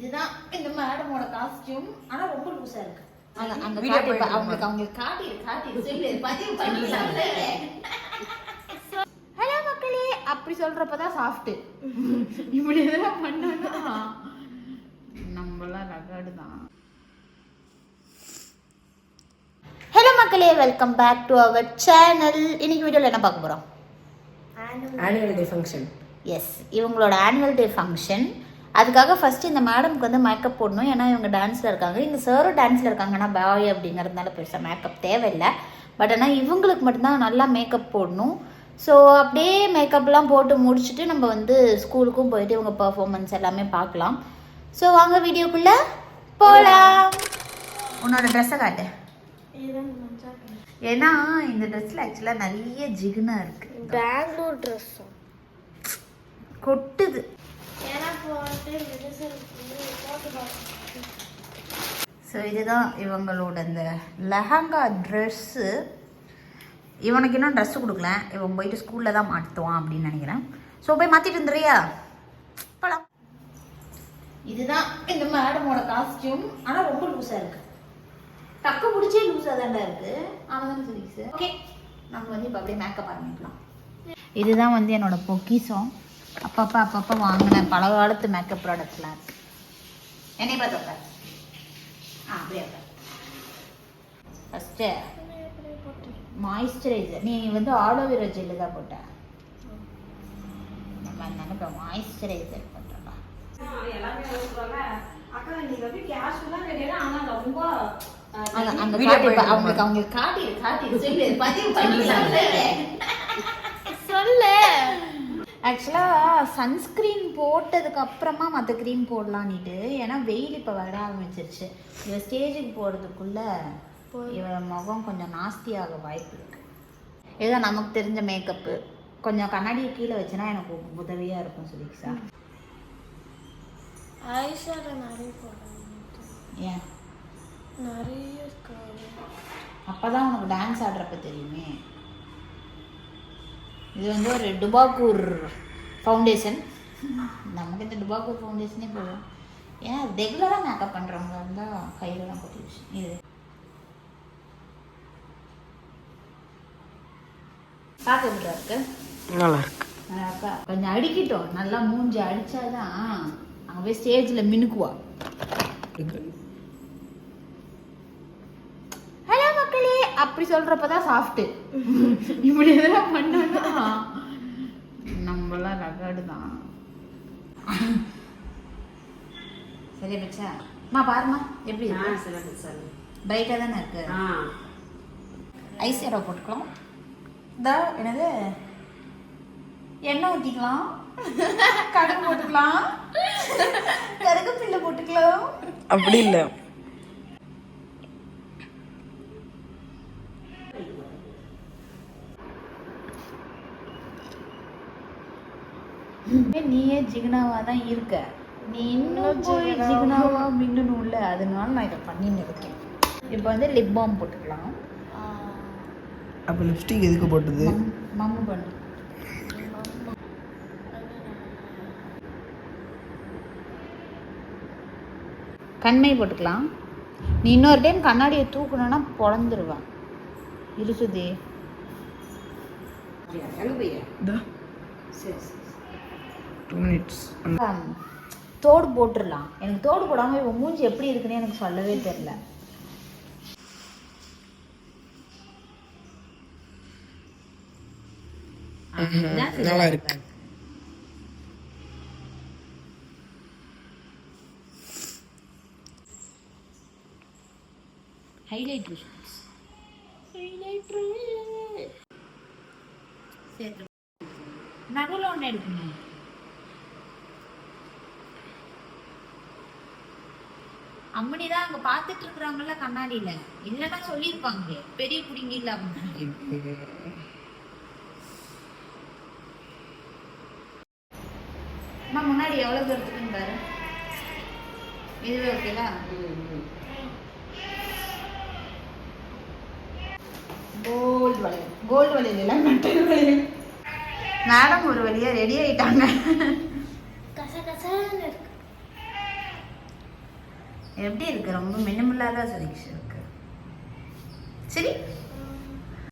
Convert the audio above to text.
இதுதான் இந்த மேடமோட காஸ்டியூம். ஆனா ரொம்ப லூசா இருக்கு. அவங்களுக்கு காட்டி சொல்லு பதிவு பண்ணிடலாம். ஹலோ மக்களே, அப்படி சொல்றப்பதான் சாஃப்ட். இப்படி எதெல்லாம் பண்ணா நம்மளாம் ரகடு தான். ஹலோ மக்களே, welcome back to our channel. இன்னைக்கு வீடியோல என்ன பார்க்க போறோம்? Annual day function. எஸ், இவங்களோட ஆனுவல் டே ஃபங்க்ஷன். அதுக்காக ஃபர்ஸ்ட் இந்த மேடம்க்கு வந்து மேக்கப் போடணும். ஏன்னா இவங்க டான்ஸில் இருக்காங்க, இங்கே சாரும் டான்ஸில் இருக்காங்க. ஆனால் பாய் அப்படிங்கிறதுனால பெருசாக மேக்கப் தேவையில்லை. பட் ஆனால் இவங்களுக்கு மட்டும்தான் நல்லா மேக்கப் போடணும். ஸோ அப்படியே மேக்கப்லாம் போட்டு முடிச்சுட்டு நம்ம வந்து ஸ்கூலுக்கும் போயிட்டு இவங்க பர்ஃபார்மன்ஸ் எல்லாமே பார்க்கலாம். ஸோ வாங்க வீடியோக்குள்ளே போகலாம். உன்னோட ட்ரெஸ்ஸை காட்டு. ஏன்னா இந்த ட்ரெஸ்ஸில் ஆக்சுவலாக நிறைய ஜிகுனா இருக்கு. பெங்களூர் ட்ரெஸ் கொட்டுது. ஸோ இதுதான் இவங்களோட இந்த லெஹங்கா ட்ரெஸ்ஸு. இவனுக்கு இன்னும் ட்ரெஸ்ஸு கொடுக்கல, இவன் போயிட்டு ஸ்கூலில் தான் மாட்டுவான் அப்படின்னு நினைக்கிறேன். ஸோ போய் மாற்றிட்டு வந்துடுறியா? போகலாம். இதுதான் இந்த மேடமோட காஸ்டியூம். ஆனால் ரொம்ப லூஸாக இருக்கு. டக்கு பிடிச்சே லூஸாக தாண்டா இருக்கு. அவன் தானே சொல்லி. ஓகே, நம்ம வந்து இப்போ அப்படியே மேக்கப் ஆரம்பிக்கலாம். இதுதான் வந்து என்னோட பொக்கிஷம். அப்பப்போ வாங்கினேன் பல காலத்து மேக்கப் ப்ராடக்ட்ஸ்லாம் இருக்கு. என்னை பார்த்து அப்படியே ஃபஸ்ட்டு மாய்ஸ்சரைசர். நீ வந்து ஆலோவேரா ஜெல்லு தான் போட்ட. நம்ம அதனால இப்போ மாய்ஸ்சரைசர் பண்ணுறோம். அவங்களுக்கு காட்டி சொல்லு பதிவு பண்ணிடலாம். சொல்லு. ஆக்சுவலாக சன்ஸ்க்ரீன் போட்டதுக்கு அப்புறமா மற்ற க்ரீம் போடலான்னுட்டு. ஏன்னா வெயில் இப்போ வர ஆரம்பிச்சிருச்சு. இவன் ஸ்டேஜுக்கு போகிறதுக்குள்ளே இவன் முகம் கொஞ்சம் நாஸ்தியாக வாய்ப்பு இருக்கு. இதுதான் நமக்கு தெரிஞ்ச மேக்கப்பு. கொஞ்சம் கண்ணாடியை கீழே வச்சுன்னா எனக்கு உதவியாக இருக்கும் சுதீக்ஷா. ஏன் நிறைய அப்போதான் உனக்கு டான்ஸ் ஆடுறப்ப தெரியுமே. இது வந்து ஒரு டுபாக்கூர் ஃபவுண்டேஷன். நமக்கு இந்த டுபாக்கூர் ஃபவுண்டேஷனே போதும். ஏன்னா ரெகுலராக மேக்கப் பண்ணுறவங்க இருந்தால் கையிலலாம் கொட்டிடுச்சு. இது பார்க்க எப்படியா இருக்கு? நல்லா இருக்கு. அக்கா கொஞ்சம் அடிக்கிட்டோம். நல்லா மூஞ்சி அடித்தாதான் அங்கே போய் ஸ்டேஜில் மினுக்குவா. ஹலோ மக்களே, அப்படி சொல்கிறப்பதான் சாஃப்ட்டு. இப்படி எதெல்லாம் பண்ணா நம்மளாம் ரகடு தான். சரி பச்சா அம்மா பாருமா எப்படி பிரைட்டாக தானே இருக்கு. ஐஸ் ஏரோ போட்டுக்கலாம். இதா என்னது எண்ணெய் ஊற்றிக்கலாம், கடுகு போட்டுக்கலாம், கருகப்பில்லை போட்டுக்கலாம். அப்படி இல்லை, நீயே ஜிகுனாவா தான் இருக்க. நீ இன்னும் போய் ஜிகுனாவா மின்னணும்ல, அதனால நான் இதை பண்ணின்னு இருக்கேன். இப்போ வந்து லிப் பாம் போட்டுக்கலாம். அப்போ லிப்ஸ்டிக் எதுக்கு போட்டது? மம்மு பண்ணு. கண்மை போட்டுக்கலாம். நீ இன்னொரு டைம் கண்ணாடியை தூக்கணும்னா பொழந்துருவேன். இருசுதே தோடு போட்டுடலாம். எனக்கு தோடு போடாமல் இவன் மூஞ்சி எப்படி இருக்குன்னு எனக்கு சொல்லவே தெரியல. நல்லா இருக்கு. ஹைலைட்டர் சரி, நடுவில் ஒன்று எடுக்கணும். அம்மனிதான் அங்கே பார்த்துட்டு இருக்கிறாங்கல்ல கண்ணாடியில். இல்லைன்னா சொல்லியிருப்பாங்க பெரிய பிடிங்க இல்லை அப்படின்னு. அம்மா முன்னாடி எவ்வளோ தூரத்துக்குன்னு பாரு. இதுவே ஓகேலா? கோல்டு வளையல் எல்லாம் மெட்டல் வளையல். மேடம் ஒரு வழியாக ரெடி ஆயிட்டாங்க. எப்படி இருக்கு? ரொம்ப மினிமலாக தான் சதீஷ் இருக்கு. சரி